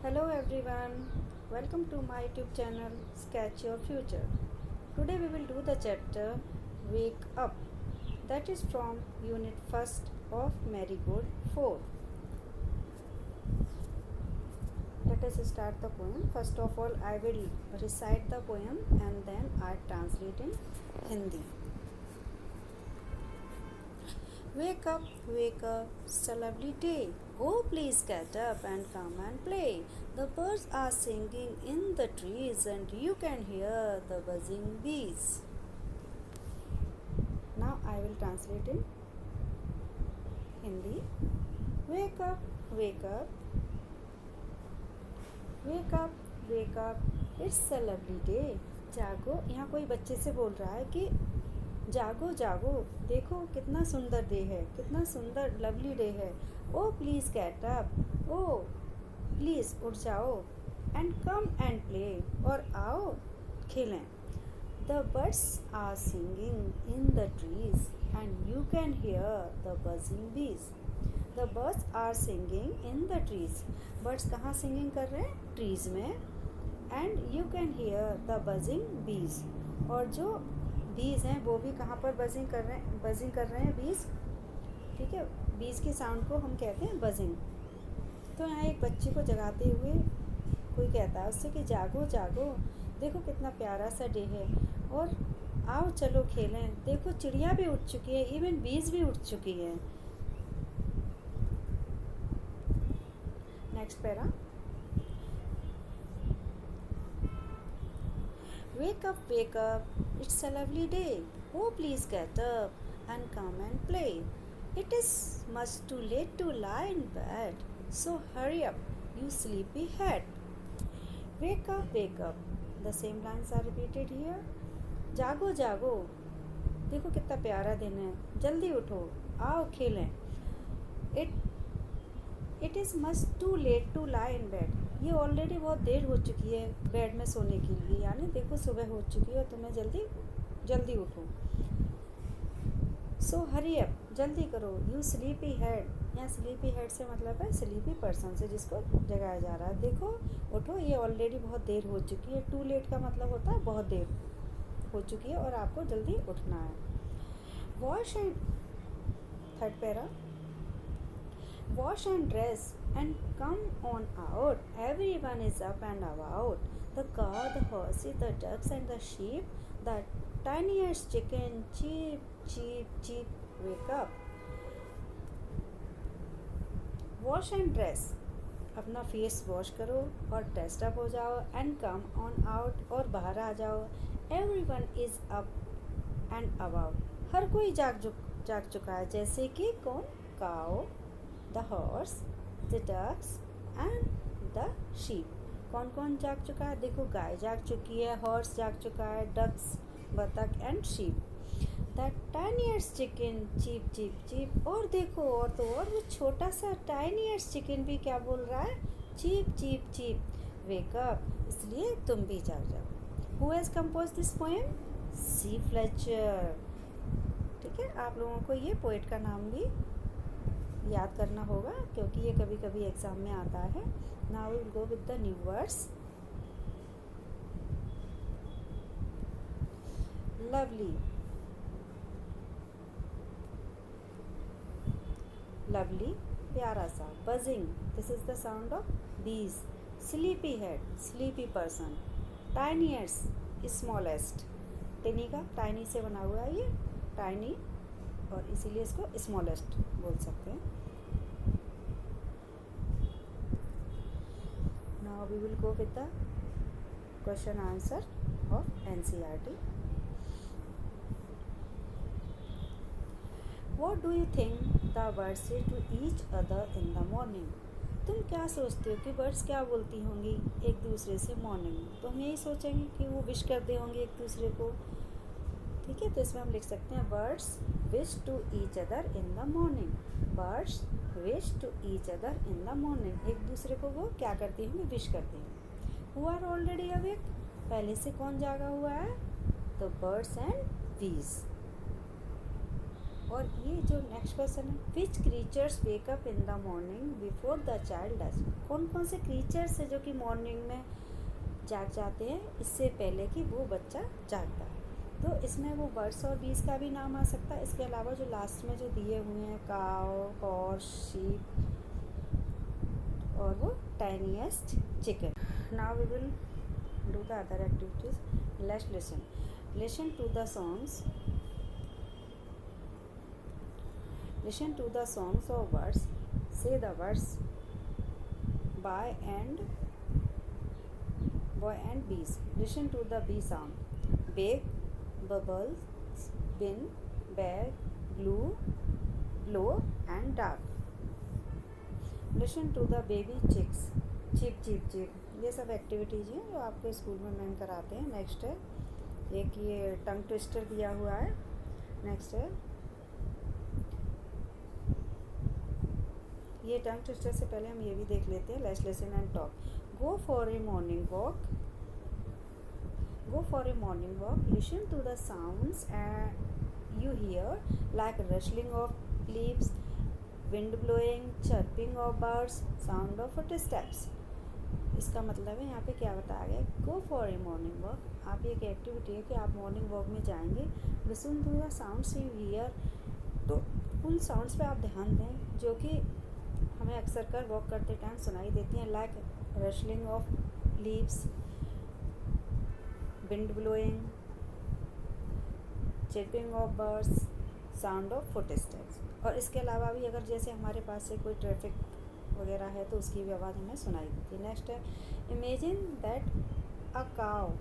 Hello everyone, welcome to my YouTube channel Sketch Your Future. Today we will do the chapter Wake Up, that is from Unit 1st of Marigold 4. Let us start the poem. First of all, I will recite the poem and then I translate in Hindi. Wake up, it's a lovely day. Oh, please get up and come and play. The birds are singing in the trees and you can hear the buzzing bees. Now I will translate in Hindi. Wake up, wake up. Wake up, wake up. It's a lovely day. जागो, यहाँ कोई बच्चे से बोल रहा है कि जागो जागो, देखो कितना सुंदर डे है, कितना सुंदर लवली डे है. Oh please get up, oh please उठ जाओ. एंड कम एंड प्ले, और आओ खेलें. The birds are singing in the trees and you can hear the buzzing bees. The birds are singing in the trees. Birds कहाँ singing कर रहे हैं? Trees में. And you can hear the buzzing bees, और जो बीज हैं वो भी कहाँ पर बजिंग कर रहे हैं बीज. ठीक है, बीज के साउंड को हम कहते हैं बजिंग. तो यहाँ एक बच्चे को जगाते हुए कोई कहता है उससे कि जागो जागो, देखो कितना प्यारा सा डे है, और आओ चलो खेलें. देखो चिड़िया भी उठ चुकी है, इवन बीज भी उठ चुकी है. Next para. Wake up, it's a lovely day. Oh, please get up and come and play. It is much too late to lie in bed, so hurry up, you sleepy head. Wake up, the same lines are repeated here. जागो जागो, देखो कितना प्यारा दिन है, जल्दी उठो, आओ खेलें. It is much too late to lie in bed. ये ऑलरेडी बहुत देर हो चुकी है बेड में सोने के लिए, यानी देखो सुबह हो चुकी है और तुम्हें जल्दी उठो. सो हरी अप, जल्दी करो. यू स्लीपी हेड, यहाँ स्लीपी हेड से मतलब है स्लीपी पर्सन से जिसको जगाया जा रहा है. देखो उठो, ये ऑलरेडी बहुत देर हो चुकी है. टू लेट का मतलब होता है बहुत देर हो चुकी है और आपको जल्दी उठना है. Wash and, third para. Wash and dress and come on out. Everyone is up and about. The cow, the horses, the ducks and the sheep, the tiniest chicken, cheep, cheep, cheep, wake up. Wash and dress. अपना face wash करो और dressed up हो जाओ. And come on out, और बाहर आ जाओ. Everyone is up and about. हर कोई जाग चुका है. जैसे कि कौन? काओ, the horse, the ducks and the sheep. कौन कौन जाग चुका है? देखो गाय जाग चुकी है, हॉर्स जाग चुका है, डक्स बतख and sheep. The tiniest chicken cheep cheep cheep, और देखो और तो और वो छोटा सा टाइनियस्ट चिकन भी क्या बोल रहा है? Cheep cheep cheep, wake up, इसलिए तुम भी जाग जाओ. Who has composed this poem? C Fletcher. ठीक है, आप लोगों को ये पोएट का नाम भी याद करना होगा क्योंकि ये कभी कभी एग्जाम में आता है. Now will go with the new words. Lovely, lovely प्यारा सा. Buzzing, this is the sound of bees. Sleepy head, sleepy person. Tiniest, smallest. Tiny का टाइनी से बना हुआ है ये, टाइनी, और इसीलिए इसको स्मॉलेस्ट बोल सकते हैं. Now we will go with the question answer of NCERT. What do you think the birds say to each other in the morning? तुम क्या सोचते हो कि बर्ड्स क्या बोलती होंगी एक दूसरे से मॉर्निंग में? तो हम यही सोचेंगे कि वो विश करते होंगे एक दूसरे को. ठीक है, तो इसमें हम लिख सकते हैं birds wish to each other in the morning. Birds wish to each other in the morning. एक दूसरे को वो क्या करती होंगे? विश करती हैं. हु आर ऑलरेडी अवेक, पहले से कौन जागा हुआ है? तो बर्ड्स एंड बीज. और ये जो नेक्स्ट क्वेश्चन है, which creatures wake up in the morning before the child does. कौन कौन से क्रीचर्स है जो कि मॉर्निंग में जाग जाते हैं इससे पहले कि वो बच्चा जागता है। तो इसमें वो बर्ड्स और बीज का भी नाम आ सकता है। इसके अलावा जो लास्ट में जो दिए हुए हैं, काव, हॉर्स, शीप और वो tiniest chicken. Now we will do the other activities. Let's listen to the songs. Listen to the songs of birds. Say the words by and boy and bees. Listen to the bee sound. Big, bubbles, bin, bag, blue, low and dark. Listen to the baby chicks. Chip chip chip. ये सब activities हैं जो आपको school में ma'am कराते हैं। Next है एक ये टंग ट्विस्टर दिया हुआ है। नेक्स्ट है ये टंग ट्विस्टर से पहले हम ये भी देख लेते हैं। Let's listen and talk. Go for a morning walk. Go for a morning walk. Listen to the sounds and you hear like rustling of leaves, wind blowing, chirping of birds, sound of footsteps. इसका मतलब है यहाँ पे क्या बताया गया, go for a morning walk. आप एक एक्टिविटी है कि आप मॉर्निंग वॉक में जाएंगे। Listen to the sounds you hear. तो उन साउंड्स पे आप ध्यान दें जो कि हमें अक्सर कर वॉक करते टाइम सुनाई देती हैं। Like rustling of leaves, wind blowing, chirping of birds, sound of footsteps. और इसके अलावा भी अगर जैसे हमारे पास से कोई ट्रैफिक वगैरह है तो उसकी भी आवाज़ हमें सुनाई देती है। नेक्स्ट है, imagine that a cow,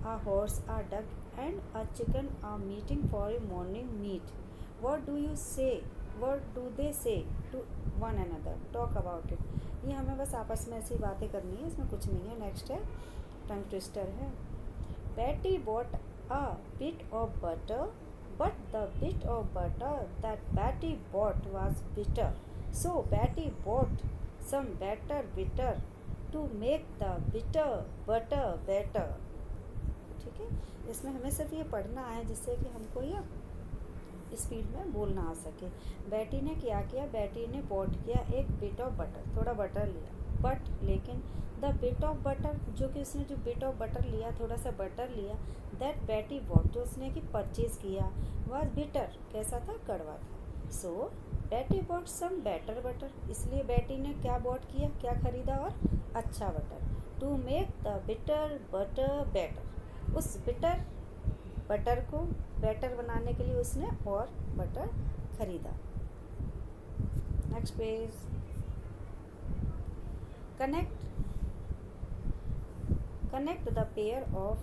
a horse, a duck and a chicken are meeting for a morning meet. What do you say, what do they say to one another, talk about it. ये हमें बस आपस में ऐसी बातें करनी है, इसमें कुछ नहीं है। नेक्स्ट है टंग ट्विस्टर है। Betty bought a bit of butter, but the bit of butter that Betty bought was bitter. So Betty bought some better bitter to make the bitter butter better. ठीक है, इसमें हमें सिर्फ ये पढ़ना है जिससे कि हमको ये स्पीड में बोलना आ सके। बेटी ने क्या किया, बेटी ने बॉट किया एक बिट ऑफ बटर, थोड़ा बटर लिया, बट लेकिन द बिट ऑफ बटर, जो कि उसने जो बिट ऑफ बटर लिया, थोड़ा सा बटर लिया, दैट बेटी बॉट, जो उसने कि परचेज किया, वाज बिटर, कैसा था, कड़वा था। सो बेटी बॉट सम बेटर बटर, इसलिए बेटी ने क्या बॉट किया, क्या खरीदा, और अच्छा butter. To make the bitter butter better, उस बिटर बटर को बेटर बनाने के लिए उसने और बटर खरीदा। Next page. Connect the pair of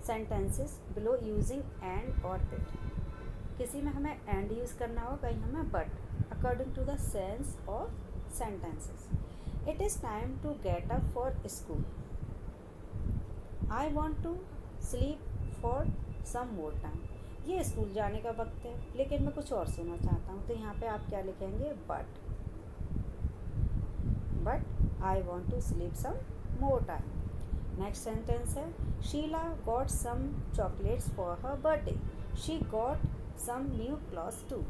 sentences below using and और बिट। किसी में हमें एंड यूज़ करना हो, कहीं हमें but, according to the sense of sentences. It is time to get up for school. I want to sleep for some more time. ये school जाने का वक्त है लेकिन मैं कुछ और सोना चाहता हूँ। तो यहाँ पे आप क्या लिखेंगे, but I want to sleep some more time. Next sentence है, Sheela got some chocolates for her birthday. She got some new clothes too.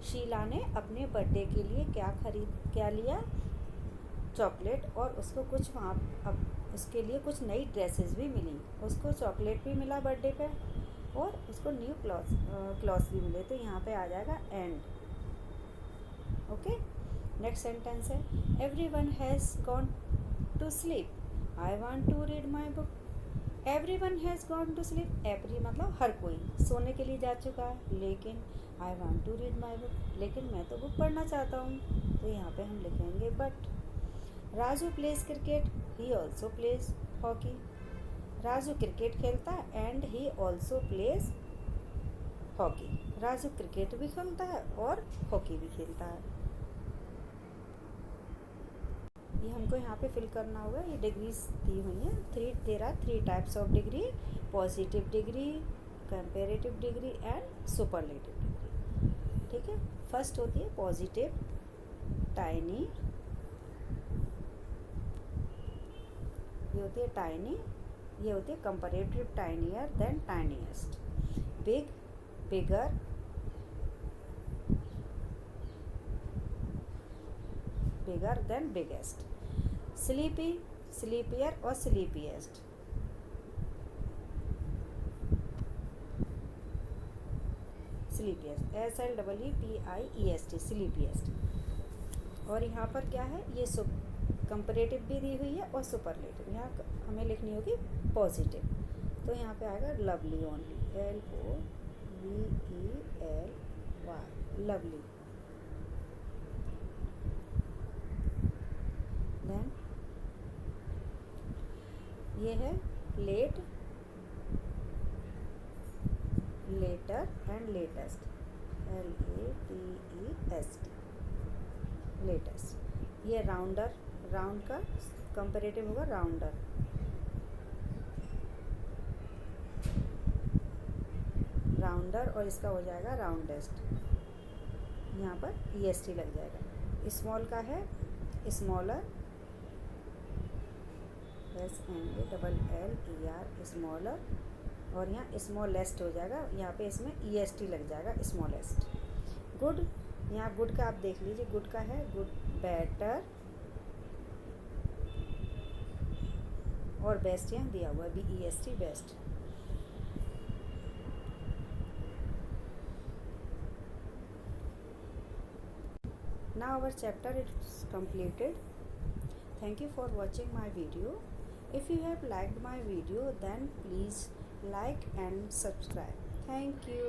Sheela ने अपने बर्थडे के लिए क्या लिया, चॉकलेट, और उसको कुछ वहाँ अब उसके लिए कुछ नई ड्रेसेस भी मिली। उसको चॉकलेट भी मिला बर्थडे पे और उसको न्यू क्लॉथ्स भी मिले। तो यहाँ पे आ जाएगा एंड। ओके, नेक्स्ट सेंटेंस है, everyone has gone to sleep. I want to read my book. Everyone has gone to sleep, every मतलब हर कोई सोने के लिए जा चुका है, लेकिन I want to read my book, लेकिन मैं तो बुक पढ़ना चाहता हूँ। तो यहाँ पे हम लिखेंगे but. Raju pledge cricket, he also plays hockey. Raju cricket खेलता है and he also plays hockey. Raju cricket भी खेलता है और हॉकी भी खेलता है। ये हमको यहाँ पे फिल करना होगा। ये डिग्रीज दी हुई हैं, there are 3 types of degree, positive degree, comparative degree and superlative degree. ठीक है, फर्स्ट होती है पॉजिटिव, टाइनी, ये होती है टाइनी, ये होती है comparative, tinier than tiniest. Big, bigger, bigger than biggest. Sleepy, sleepier और स्लीपीएस्ट। स्लीपीएस्ट, SLEEPIEST, स्लीपीएस्ट। और यहाँ पर क्या है, ये कंपैरेटिव भी दी हुई है और सुपरलेटिव। यहाँ हमें लिखनी होगी पॉजिटिव, तो यहाँ पे आएगा lovely only, LOVELY, lovely. Then ये है late, later and latest, LATEST, latest. ये राउंडर, राउंड का कंपैरेटिव होगा राउंडर। राउंडर और इसका हो जाएगा राउंडेस्ट, यहाँ पर EST लग जाएगा। स्मॉल का है स्मॉलर, SMALLER, स्मॉलर। और यहाँ स्मॉलेस्ट हो जाएगा, यहाँ पे इसमें EST लग जाएगा, स्मॉलेस्ट। गुड, यहाँ गुड का आप देख लीजिए, गुड का है गुड, बेटर और बेस्ट यहाँ दिया हुआ है BEST, best. Now our chapter is completed. Thank you for watching my video. If you have liked my video, then please like and subscribe. Thank you.